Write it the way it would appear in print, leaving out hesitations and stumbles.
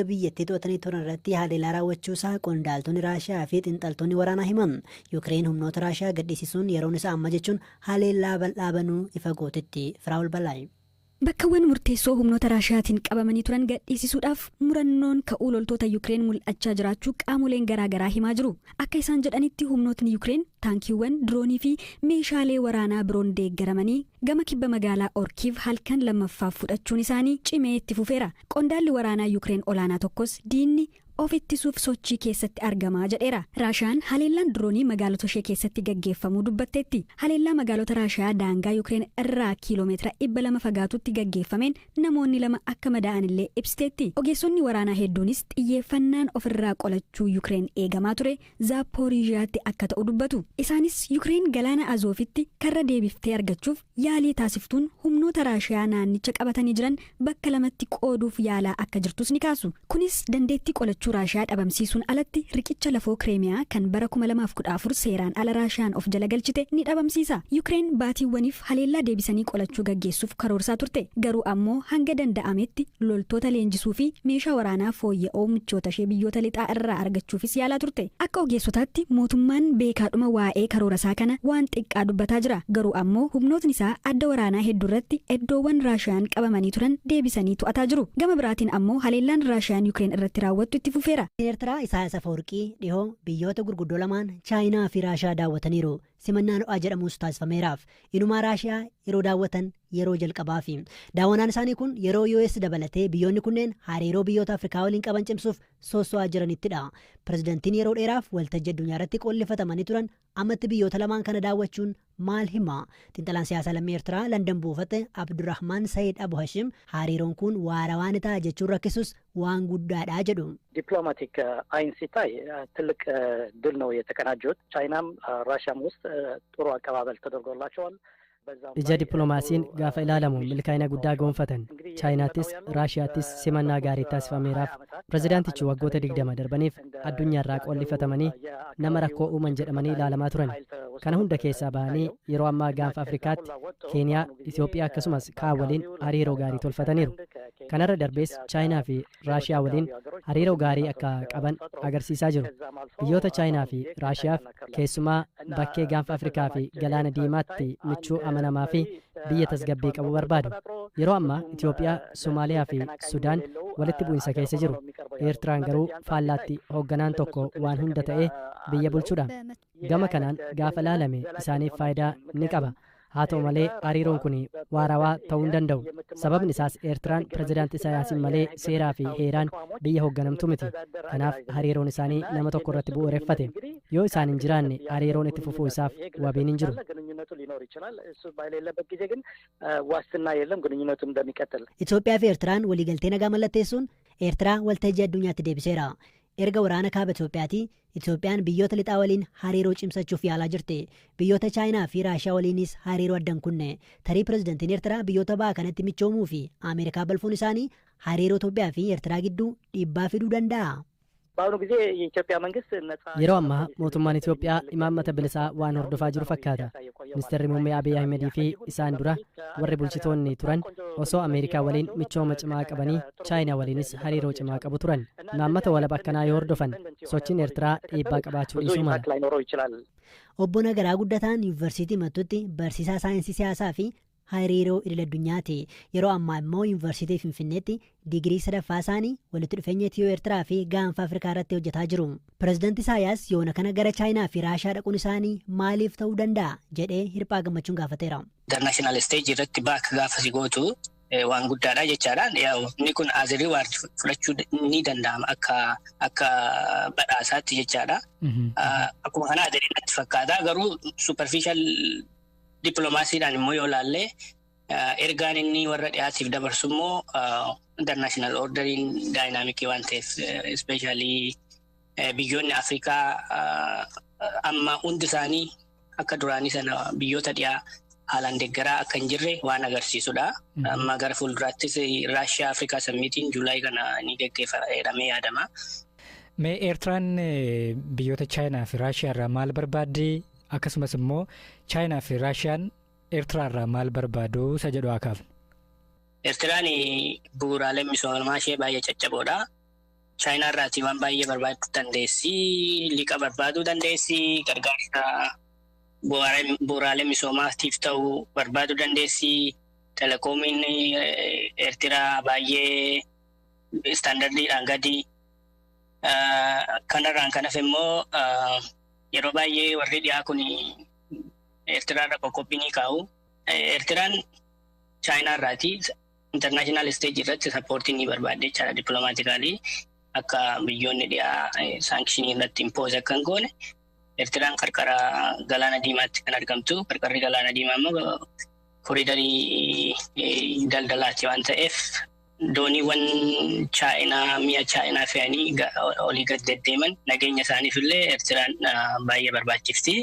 Biyyattii to'atanii turan irratti haleellaa raawwachuusaa qondaaltonni Raashiyaa fi xiinxaltoonni waraanaa himan. Yuukireen humnoota Raashiyaa gadhiisisuun yeroon isaa amma jechuun haleellaa bal'aa banuu ifa gootetti. Firaa'ol Balaayi. Bakkawwan murteessoo humnoota Raashiyaatiin qabamanii turan gadhiisisuudhaaf murannoon ka'uu loltoota Yuukireen mul'achaa jiraachuu qaamoleen garaagaraa himaa jiru. Akka isaan jedhanitti humnootni Yuukireen taankiiwwan, diroonii fi meeshaalee waraanaa biroon deeggaramanii gama kibba magaalaa Orkiiv halkan lammaffaaf fudhachuun isaanii cimee itti fufeera. Qondaalli waraanaa Yuukireen olaanaa tokkos diinni of ittisuuf sochii keessatti argamaa jedheera. Raashiyaan haleellaan diroonii magaalota ishee keessatti gaggeeffamuu dubbatteetti. Haleellaa magaalota Raashiyaa daangaa Yuukireen irraa kiiloomeetira 200 fagaatutti gaggeeffameen namoonni 2 akka madaa'an illee ibsiteetti. Ogeessonni waraanaa hedduunis xiyyeeffannaan ofirraa qolachuu Yuukireen eegamaa ture Zaapooriiziyaatti akka ta'u dubbatu. Isaanis Yuukireen galaana Azoofitti karra deebiftee argachuuf yaalii taasiftuun humnoota Raashiyaa naannicha qabatanii jiran bakka lamatti qooduuf yaalaa akka jirtus ni kaasu. Kunis dandeettii qolachuu Raashiyaa dhabamsiisuun alatti riqicha lafoo Kireemiyaa kan bara 2014 seeraan ala Raashiyaan of jala galchite ni dhabamsiisa. Yuukireen baatiiwwaniif haleellaa deebisanii qolachuu gaggeessuuf karoorsaa turte. Garuu ammoo hanga danda'ametti loltoota leenjisuu fi meeshaa waraanaa fooyya'oo michoota ishee biyyoota lixaa irraa argachuufis yaalaa turte. Akka ogeessotaatti mootummaan beekaadhuma waa'ee karoorasaa kana waan xiqqaa dubbataa jira. Garuu ammoo humnootni isaa adda waraanaa hedduurratti iddoowwan Raashiyaan qabamanii turan deebisanii to'ataa jiru. Gama biraatiin ammoo haleellaan Raashiyaan Yuukireen irratti raawwattu itti fufeera. Eertiraa Isaayyaas Afeworqii dhihoo biyyoota gurguddoo lamaan Chaayinaa fi Raashiyaa daawwataniiru. Simannaan ho'aa jedhamus taasifameeraaf. Inumaa Raashiyaa yeroo daawwatan yeroo jalqabaa fi daawwannaan isaanii kun yeroo US dabalatee biyyoonni kunneen hariiroo biyyoota Afrikaa waliin qaban cimsuuf soso'aa jiranittidha. Pirezidantiin yeroo dheeraaf waltajjii addunyaa irratti qollifatamanii turan ammatti biyyoota lamaan kana daawwachuun maal hima? Xiinxalaan siyaasaa lammii Eertiraa Landan buufate Abdurrahmaan Sayid Abu Hashim hariiroon kun waarawaa ni ta'a jechuun rakkisus waan guddaadha jedhu. ዲፕሎማቲክ አይን ሲታይ ትልቅ ድል ነው የተቀናጁት። ቻይናም ራሽያም ውስጥ ጥሩ አቀባበል ተደርጎላቸዋል። ija dippiloomaasiin gaafa ilaalamu milkaa'ina guddaa goonfatan. Chaayinaattis Raashiyaattis simannaa gaarii taasifameeraaf. Pirezidaantichi waggoota 20 darbaniif addunyaarraa qollifatamanii nama rakkoo uuman jedhamanii ilaalamaa turan. Kana hunda keessaa bahanii yeroo ammaa gaanfa Afrikaatti Keeniyaa, Itoophiyaa akkasumas kaa waliin hariiroo gaarii tolfataniiru. Kanarra darbees Chaayinaa fi Raashiyaa waliin hariiroo gaarii akka qaban agarsiisaa jiru. Biyyoota Chaayinaa fi Raashiyaaf keessumaa bakkee gaanfa Afrikaa fi galaana diimaatti michuu amanamaa fi biyya tasgabbii qabu barbaadu. Yeroo ammaa Itoophiyaa, Somaaliyaa fi Sudaan walitti bu'insa keessa jiru. Eertiraan garuu faallaatti hoogganaan tokko waan hunda ta'ee biyya bulchuudha. Gama kanaan gaafa laalame isaaniif faayidaa ni qaba. Haa ta'u malee hariiroon kun waarawaa ta'uu hin danda'u. Sababni isaas Eertiraan pirezidaantii Isaayyaasiin malee seeraa fi heeraan biyya hoogganamtu miti. Kanaaf hariiroon isaanii nama tokko irratti bu'uureffate. Yoo isaan hin jiraanne hariiroon itti fufuu isaaf wabiin hin jiru. Itoophiyaa fi Eertiraan waliigaltee nagaa mallatteessuun Eertiraa waltajjii addunyaatti deebiseera. Erga waraana kaaba Itoophiyaati Itoophiyaan biyyoota lixaa waliin hariiroo cimsachuuf yaalaa jirti. Biyyoota Chaayinaa fi Raashiyaa waliinis hariiroo addan kunne. Tarii pirezidantiin Eertiraa biyyoota ba'a kanatti michoomuu fi Ameerikaa balfuun isaanii hariiroo Itoophiyaa fi Eertiraa gidduu dhiibbaa fiduu danda'a. Yeroo ammaa mootummaan Itoophiyaa imaammata bilisaa waan hordofaa jiru fakkaata. Ministeerri muummee Abiy Ahimedii fi isaan dura warri bulchitoonni turan osoo Ameerikaa waliin michooma cimaa qabanii Chaayinaa waliinis hariiroo cimaa qabu turan. Imaammata walaba akkanaa yoo hordofan sochiin Eertiraa dhiibbaa qabaachuu dhiisuu mala. Obbo Nagaraa Guddataan Yuunivarsiitii Mattuutti barsiisaa saayinsii siyaasaa fi hariiroo idil addunyaati. Yeroo ammaa immoo Yuunivarsiitii Finfinneetti digirii sadaffaa isaanii walitti dhufeenya Itiyoo Eertiraa fi gaanfa Afrikaa irratti hojjetaa jiru. Pirezidaantii Isaayyaas yoona kana gara Chaayinaa fi Raashiyaa dhaquun isaanii maaliif ta'uu danda'a jedhee hirphaa gammachuun gaafateera. International stage irratti baaka gaafa si gootu waan guddaadha jechaadhaan inni kun azirii waan fudhachuu ni danda'ama akka badhaasaatti jechaadha. Akkuma kana azirii natti fakkaata garuu superficial dippiloomaasiidhaan immoo yoo ilaalle ergaan inni warra dhiyaatiif dabarsu immoo international orderiin daayinaamikii waan ta'eef ispeeshaalii biyyoonni Afrikaa amma hundi isaanii akka duraanii sana biyyoota dhiyaa haalaan deeggaraa akka hin jirre waan agarsiisudha. Amma gara fuulduraattis Raashiyaa Afrikaa Sammiitiin Juulaayii kana ni gaggeeffamee yaadama. Mee Eertiraan biyyoota Chaayinaa fi Raashiyaa irraa maal barbaaddi? Akkasumas immoo Chaayinaa fi Raashiyaan Eertiraa irraa maal barbaadu isa jedhu haa kaafnu. Eertiraan bu'uuraalee misoomaa ishee baay'ee caccaboodha. Chaayinaa irraatii waan baay'ee barbaaduu dandeessi. Liqa barbaaduu dandeessi. Gargaarsa bu'uuraalee misoomaatiif ta'uu barbaaduu dandeessi. Telekoomiin Eertiraa baay'ee istaandardiidhaan gadi. Kanarraan kan hafe immoo yeroo baay'ee warri dhiyaa kun Eertiraarra qoqqobbii ni kaa'u. Eertiraan Chaayinaa irraatii international stage irratti sappoortii ni barbaadde jechaadha dippiloomaatikaali. Akka biyyoonni dhiyaa saankishinii irratti impooz akka hin goone Eertiraan qarqara galaana diimaatti kan argamtu. Qarqarri galaana diimaa immoo koriidarii daldalaati waan ta'eef dooniiwwan Chaayinaa mi'a Chaayinaa fe'anii olii gad deddeeman nageenya isaaniif illee Eertiraan baay'ee barbaachifti.